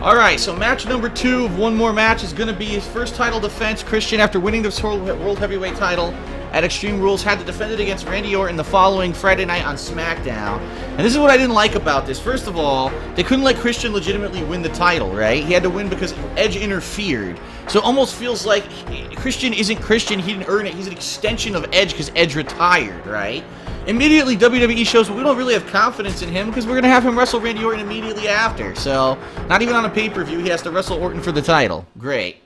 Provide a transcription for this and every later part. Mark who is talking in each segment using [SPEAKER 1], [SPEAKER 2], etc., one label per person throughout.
[SPEAKER 1] Alright, so match number 2 of one more match is going to be his first title defense. Christian, after winning the World Heavyweight title at Extreme Rules, had to defend it against Randy Orton the following Friday night on SmackDown. And this is what I didn't like about this. First of all, they couldn't let Christian legitimately win the title, right? He had to win because Edge interfered. So it almost feels like Christian isn't Christian, he didn't earn it. He's an extension of Edge because Edge retired, right? Immediately, WWE shows, well, we don't really have confidence in him because we're going to have him wrestle Randy Orton immediately after. So, not even on a pay-per-view, he has to wrestle Orton for the title. Great.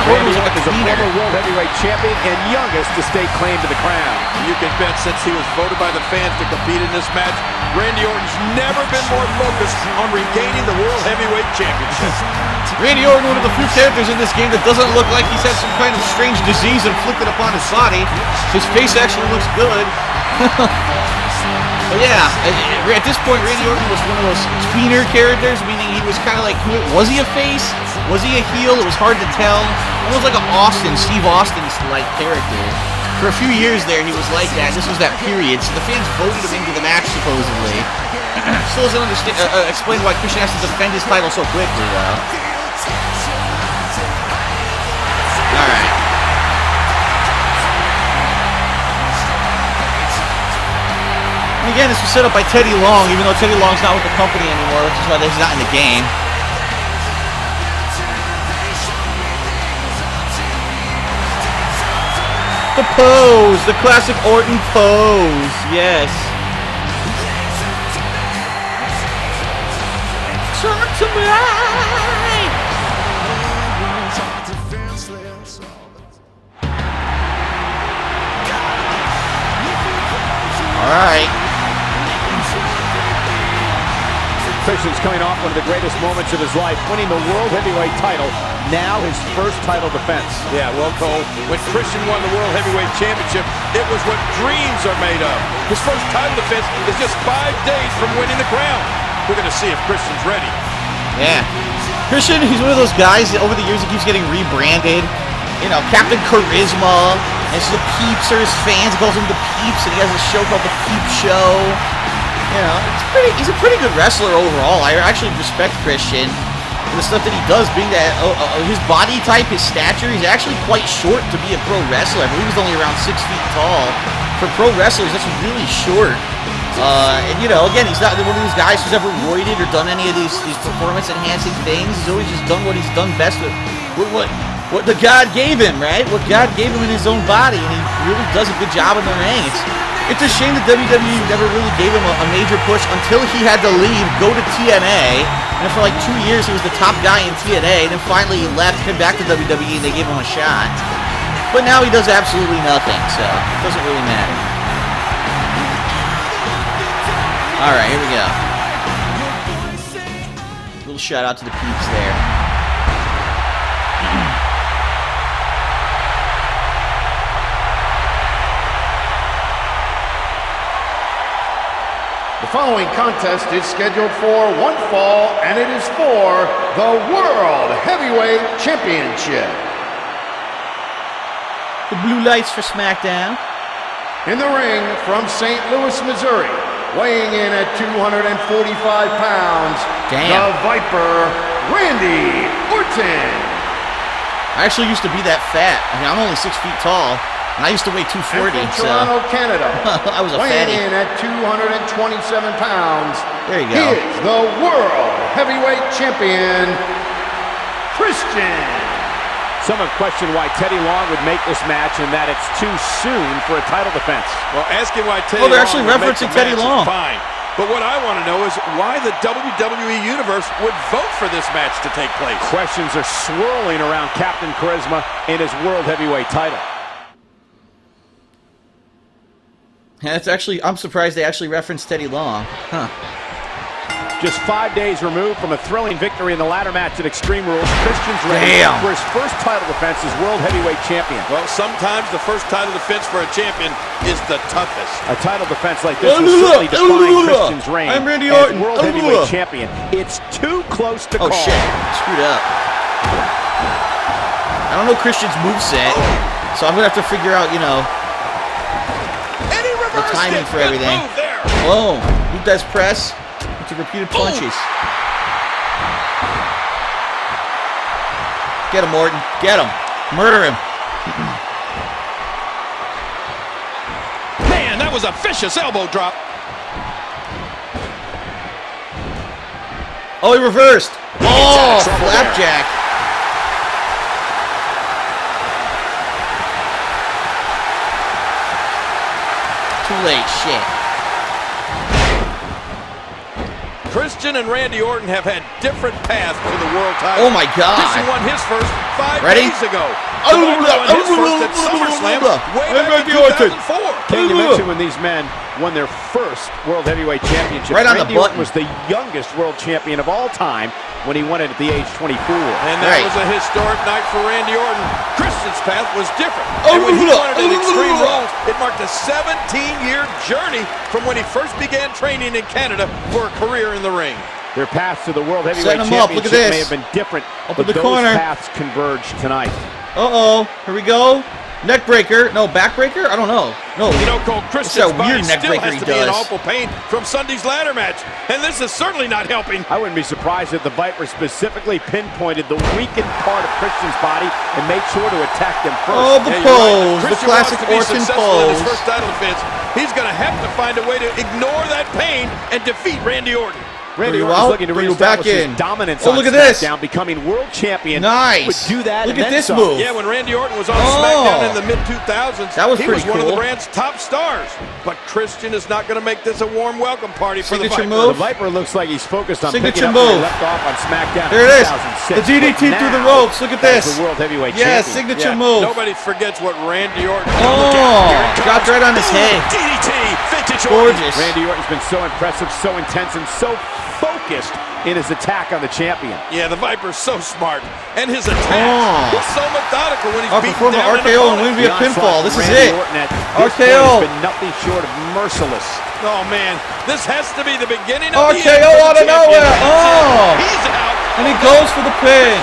[SPEAKER 2] Randy Orton is a former World Heavyweight Champion and youngest to stake claim to the crown.
[SPEAKER 3] You can bet since he was voted by the fans to compete in this match, Randy Orton's never been more focused on regaining the World Heavyweight Championship.
[SPEAKER 1] Randy Orton, one of the few characters in this game that doesn't look like he's had some kind of strange disease inflicted upon his body. His face actually looks good. But yeah, at this point, Randy Orton was one of those tweener characters, meaning he was kind of like, was he a face? Was he a heel? It was hard to tell. Almost like an Steve Austin-like character. For a few years there, he was like that. This was that period. So the fans voted him into the match, supposedly. Still doesn't understand, explain why Christian has to defend his title so quickly, though. Alright. And again, this was set up by Teddy Long, even though Teddy Long's not with the company anymore, which is why he's not in the game. The pose! The classic Orton pose! Yes. Talk to me! Alright.
[SPEAKER 2] Christian's coming off one of the greatest moments of his life, winning the World Heavyweight title, now his first title defense.
[SPEAKER 3] Yeah, well, Cole, when Christian won the World Heavyweight Championship, it was what dreams are made of. His first title defense is just 5 days from winning the crown. We're going to see if Christian's ready.
[SPEAKER 1] Yeah. Christian, he's one of those guys that over the years he keeps getting rebranded. You know, Captain Charisma, and so the Peeps are his fans. He calls them the Peeps, and he has a show called The Peep Show. You know, he's a pretty good wrestler overall. I actually respect Christian for the stuff that he does, being that his body type, his stature, he's actually quite short to be a pro wrestler. I believe he's only around 6 feet tall. For pro wrestlers, that's really short. And, you know, again, he's not one of these guys who's ever roided or done any of these performance-enhancing things. He's always just done what he's done best with what the God gave him, right? What God gave him in his own body, and he really does a good job in the ring. It's a shame that WWE never really gave him a major push until he had to leave, go to TNA, and for like 2 years he was the top guy in TNA, and then finally he left, came back to WWE, and they gave him a shot. But now he does absolutely nothing, so it doesn't really matter. Alright, here we go. A little shout out to the Peeps there.
[SPEAKER 4] The following contest is scheduled for one fall, and it is for the World Heavyweight Championship.
[SPEAKER 1] The blue lights for SmackDown.
[SPEAKER 4] In the ring from St. Louis, Missouri, weighing in at 245 pounds, the Viper, Randy Orton.
[SPEAKER 1] I actually used to be that fat. I mean, I'm only 6 feet tall. And I used to weigh 240,
[SPEAKER 4] and from Toronto, Canada,
[SPEAKER 1] I was a fatty.
[SPEAKER 4] Weighing in at 227 pounds,
[SPEAKER 1] there you go.
[SPEAKER 4] He is the World Heavyweight Champion, Christian.
[SPEAKER 2] Some have questioned why Teddy Long would make this match and that it's too soon for a title defense.
[SPEAKER 3] Well, asking why Teddy
[SPEAKER 1] they're
[SPEAKER 3] Long
[SPEAKER 1] actually
[SPEAKER 3] would
[SPEAKER 1] referencing
[SPEAKER 3] make the
[SPEAKER 1] Teddy
[SPEAKER 3] match
[SPEAKER 1] Long.
[SPEAKER 3] is fine. But what I want to know is why the WWE Universe would vote for this match to take place.
[SPEAKER 2] Questions are swirling around Captain Charisma and his World Heavyweight title.
[SPEAKER 1] Yeah, it's actually, I'm surprised they actually referenced Teddy Long. Huh.
[SPEAKER 2] Just 5 days removed from a thrilling victory in the ladder match at Extreme Rules, Christian's ready for his first title defense as World Heavyweight Champion.
[SPEAKER 3] Well, sometimes the first title defense for a champion is the toughest.
[SPEAKER 2] A title defense like this will certainly define Christian's reign
[SPEAKER 1] I'm Randy Orton.
[SPEAKER 2] as World Heavyweight Champion. It's too close to call.
[SPEAKER 1] Oh shit, screwed up. I don't know Christian's moveset, so I'm going to have to figure out, you know, the timing for everything. Boom. Boot does press into repeated punches. Get him, Orton. Get him. Murder him.
[SPEAKER 3] Man, that was a vicious elbow drop.
[SPEAKER 1] Oh, he reversed. Oh, flapjack. Too late, shit.
[SPEAKER 3] Christian and Randy Orton have had different paths to the world title.
[SPEAKER 1] Oh my God.
[SPEAKER 3] Christian won his first 5
[SPEAKER 1] Ready?
[SPEAKER 3] days ago. The Viper won his first at SummerSlam way back in 2004.
[SPEAKER 2] King, you mentioned when these men won their first World Heavyweight Championship.
[SPEAKER 1] Right on the
[SPEAKER 2] Randy Orton
[SPEAKER 1] button.
[SPEAKER 2] was the youngest world champion of all time when he won it at the age 24.
[SPEAKER 3] And that was a historic night for Randy Orton. Christian's path was different. And when he won it at Extreme Rules, it marked a 17-year journey from when he first began training in Canada for a career in the ring.
[SPEAKER 2] Their paths to the World Heavyweight
[SPEAKER 1] Setting him up. Look at
[SPEAKER 2] Championship
[SPEAKER 1] this.
[SPEAKER 2] may have been different,
[SPEAKER 1] Up
[SPEAKER 2] but
[SPEAKER 1] in the
[SPEAKER 2] those
[SPEAKER 1] corner.
[SPEAKER 2] paths converged tonight.
[SPEAKER 1] Uh-oh. Here we go. Neck breaker. No, back breaker? I don't know. No.
[SPEAKER 3] You know, Cole, Christian's
[SPEAKER 1] that
[SPEAKER 3] body
[SPEAKER 1] weird neck
[SPEAKER 3] still
[SPEAKER 1] breaker
[SPEAKER 3] has
[SPEAKER 1] he
[SPEAKER 3] to be in
[SPEAKER 1] does.
[SPEAKER 3] awful pain from Sunday's ladder match. And this is certainly not helping.
[SPEAKER 2] I wouldn't be surprised if the Viper specifically pinpointed the weakened part of Christian's body and made sure to attack them first.
[SPEAKER 1] Oh, the
[SPEAKER 3] Yeah, you're right.
[SPEAKER 1] pose. The
[SPEAKER 3] Christian
[SPEAKER 1] classic
[SPEAKER 3] wants to be
[SPEAKER 1] Orton
[SPEAKER 3] successful in his
[SPEAKER 1] pose.
[SPEAKER 3] first title defense. He's going to have to find a way to ignore that pain and defeat Randy Orton.
[SPEAKER 2] Randy
[SPEAKER 1] Bring you
[SPEAKER 2] Orton is
[SPEAKER 1] out,
[SPEAKER 2] looking to
[SPEAKER 1] bring you back
[SPEAKER 2] reestablish his
[SPEAKER 1] in.
[SPEAKER 2] dominance
[SPEAKER 1] Oh,
[SPEAKER 2] on
[SPEAKER 1] look at this.
[SPEAKER 2] SmackDown, becoming world champion.
[SPEAKER 1] Nice.
[SPEAKER 2] Would do that
[SPEAKER 1] Look
[SPEAKER 2] and
[SPEAKER 1] at
[SPEAKER 2] then
[SPEAKER 1] this
[SPEAKER 2] some.
[SPEAKER 1] move.
[SPEAKER 3] Yeah, when Randy Orton was on
[SPEAKER 1] Oh.
[SPEAKER 3] SmackDown in the mid-2000s,
[SPEAKER 1] That was
[SPEAKER 3] he
[SPEAKER 1] pretty
[SPEAKER 3] was one of the
[SPEAKER 1] cool.
[SPEAKER 3] brand's top stars. But Christian is not going to make this a warm welcome party for the
[SPEAKER 1] Signature
[SPEAKER 3] Viper.
[SPEAKER 1] move.
[SPEAKER 2] The Viper looks like he's focused on
[SPEAKER 1] Signature
[SPEAKER 2] picking up where he
[SPEAKER 1] move.
[SPEAKER 2] left off on SmackDown
[SPEAKER 1] There
[SPEAKER 2] in
[SPEAKER 1] it is.
[SPEAKER 2] 2006.
[SPEAKER 1] The DDT
[SPEAKER 2] But
[SPEAKER 1] through the
[SPEAKER 2] now,
[SPEAKER 1] ropes. Look at
[SPEAKER 2] that's
[SPEAKER 1] this.
[SPEAKER 2] the World Heavyweight
[SPEAKER 1] Yes,
[SPEAKER 2] Champion.
[SPEAKER 1] signature move.
[SPEAKER 3] Nobody forgets what Randy Orton.
[SPEAKER 1] Oh, dropped right on his head.
[SPEAKER 3] DDT, vintage Orton.
[SPEAKER 1] Gorgeous.
[SPEAKER 2] Randy Orton's been so impressive, so intense, and so focused in his attack on the champion.
[SPEAKER 3] Yeah, the Viper's so smart. And his attack is so methodical when he's beating
[SPEAKER 1] perform an
[SPEAKER 3] down an
[SPEAKER 1] RKO and
[SPEAKER 3] opponent.
[SPEAKER 1] win via
[SPEAKER 2] The
[SPEAKER 1] pinfall.
[SPEAKER 2] onslaught
[SPEAKER 1] This
[SPEAKER 2] from
[SPEAKER 1] is
[SPEAKER 2] Randy
[SPEAKER 1] it.
[SPEAKER 2] Orton at this point
[SPEAKER 1] RKO.
[SPEAKER 2] has been nothing short of merciless.
[SPEAKER 3] Oh, man. This has to be the beginning of the end
[SPEAKER 1] RKO
[SPEAKER 3] for
[SPEAKER 1] out
[SPEAKER 3] the
[SPEAKER 1] of nowhere.
[SPEAKER 3] champion.
[SPEAKER 1] Oh.
[SPEAKER 3] He's out.
[SPEAKER 1] And he goes for the pin.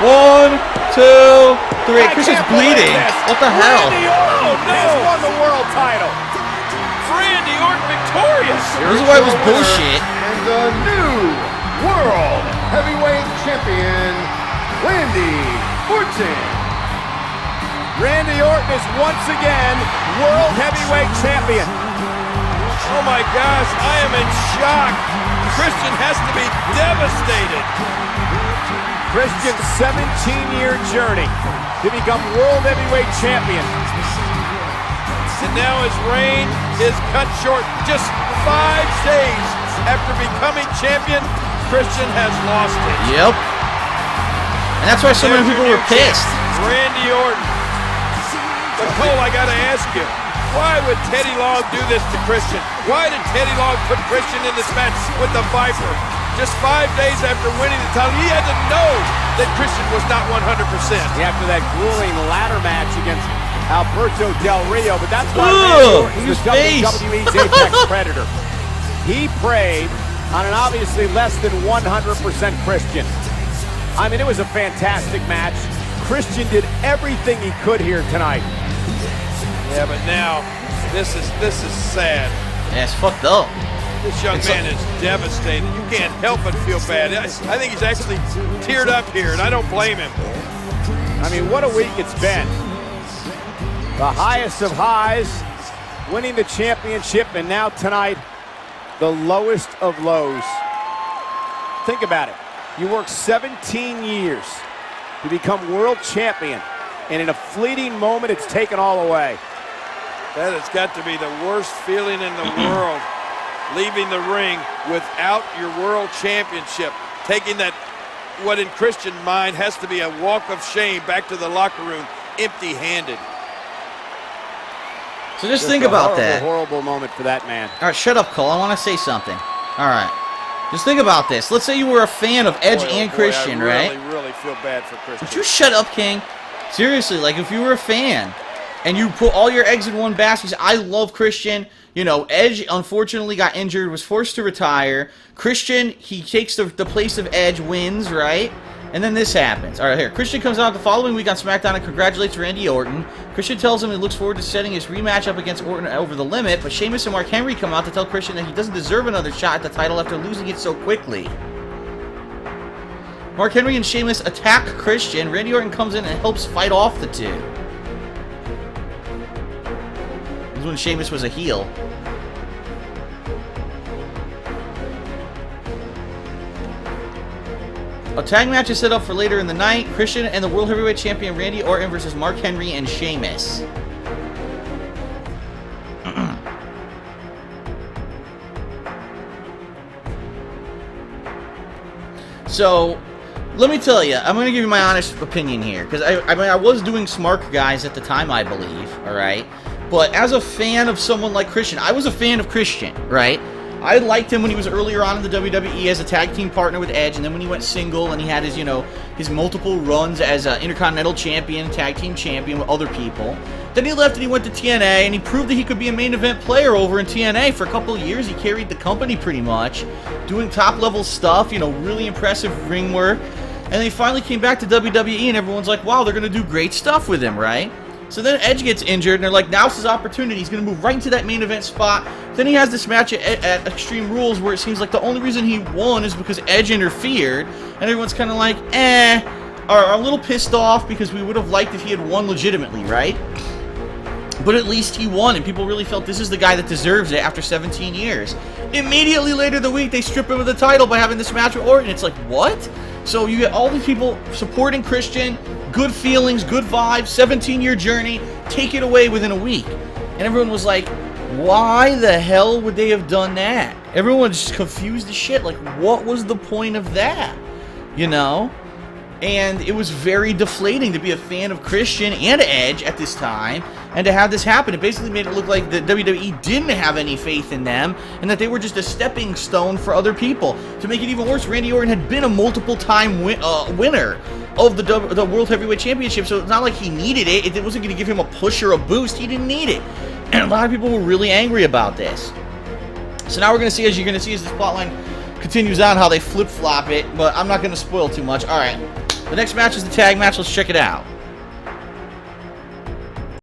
[SPEAKER 1] 1, 2, 3. Christian's bleeding. What the hell?
[SPEAKER 2] Randy Orton has won the world title.
[SPEAKER 3] Randy Orton victorious.
[SPEAKER 1] This is why it was bullshit.
[SPEAKER 4] And the new World Heavyweight Champion, Randy Orton.
[SPEAKER 2] Randy Orton is once again World Heavyweight Champion.
[SPEAKER 3] Oh my gosh, I am in shock. Christian has to be devastated.
[SPEAKER 2] Christian's 17-year journey to become World Heavyweight Champion.
[SPEAKER 3] And now his reign is cut short. Just 5 days after becoming champion, Christian has lost it.
[SPEAKER 1] Yep. And that's why so many people were pissed.
[SPEAKER 3] Randy Orton. But Cole, I gotta ask you, why would Teddy Long do this to Christian? Why did Teddy Long put Christian in this match with the Viper? Just 5 days after winning the title, he had to know that Christian was not 100%.
[SPEAKER 2] After that grueling ladder match against Alberto Del Rio, but that's why
[SPEAKER 1] Ugh,
[SPEAKER 2] Randy Orton
[SPEAKER 1] his
[SPEAKER 2] is the
[SPEAKER 1] face.
[SPEAKER 2] WWE's Apex Predator. He preyed on an obviously less than 100% Christian. I mean, it was a fantastic match. Christian did everything he could here tonight.
[SPEAKER 3] Yeah, but now this is sad.
[SPEAKER 1] Yeah, it's fucked up.
[SPEAKER 3] This young man is devastated. You can't help but feel bad. I think he's actually teared up here, and I don't blame him.
[SPEAKER 2] I mean, what a week it's been. The highest of highs, winning the championship, and now tonight, the lowest of lows. Think about it. You worked 17 years to become world champion, and in a fleeting moment, it's taken all away.
[SPEAKER 3] That has got to be the worst feeling in the world. Leaving the ring without your world championship. Taking that, what in Christian's mind has to be a walk of shame back to the locker room, empty-handed.
[SPEAKER 1] So just think about that.
[SPEAKER 2] Horrible moment for that man.
[SPEAKER 1] All right, shut up, Cole. I want to say something. All right. Just think about this. Let's say you were a fan of Edge and Christian, right?
[SPEAKER 3] I really feel bad for Christian.
[SPEAKER 1] Would you shut up, King? Seriously, like if you were a fan and you put all your eggs in one basket, I love Christian. You know, Edge unfortunately got injured, was forced to retire. Christian, he takes the place of Edge, wins, right? And then this happens. All right, here. Christian comes out the following week on SmackDown and congratulates Randy Orton. Christian tells him he looks forward to setting his rematch up against Orton over the limit, but Sheamus and Mark Henry come out to tell Christian that he doesn't deserve another shot at the title after losing it so quickly. Mark Henry and Sheamus attack Christian. Randy Orton comes in and helps fight off the two. This is when Sheamus was a heel. A tag match is set up for later in the night. Christian and the World Heavyweight Champion Randy Orton versus Mark Henry and Sheamus. So, let me tell you, I'm going to give you my honest opinion here. Because, I mean, I was doing Smart Guys at the time, I believe, alright? But as a fan of someone like Christian, I was a fan of Christian, right? I liked him when he was earlier on in the WWE as a tag team partner with Edge, and then when he went single and he had his, you know, his multiple runs as an Intercontinental Champion, tag team champion with other people. Then he left and he went to TNA, and he proved that he could be a main event player over in TNA for a couple of years. He carried the company pretty much, doing top-level stuff, you know, really impressive ring work. And then he finally came back to WWE, and everyone's like, wow, they're going to do great stuff with him, right? So then Edge gets injured, and they're like, now's his opportunity. He's going to move right into that main event spot. Then he has this match at Extreme Rules where it seems like the only reason he won is because Edge interfered. And everyone's kind of like, are a little pissed off because we would have liked if he had won legitimately, right? But at least he won, and people really felt this is the guy that deserves it after 17 years. Immediately later the week, they strip him of the title by having this match with Orton. It's like, what? So you get all these people supporting Christian, good feelings, good vibes, 17-year journey, take it away within a week. And everyone was like, why the hell would they have done that? Everyone's just confused as shit. Like, what was the point of that? You know? And it was very deflating to be a fan of Christian and Edge at this time, and to have this happen. It basically made it look like the WWE didn't have any faith in them, and that they were just a stepping stone for other people. To make it even worse, Randy Orton had been a multiple-time winner of the World Heavyweight Championship, so it's not like he needed it. It wasn't going to give him a push or a boost. He didn't need it. And a lot of people were really angry about this. So now we're going to see, as you're going to see as this plotline continues on, how they flip-flop it, but I'm not going to spoil too much. All right. The next match is the tag match. Let's check it out.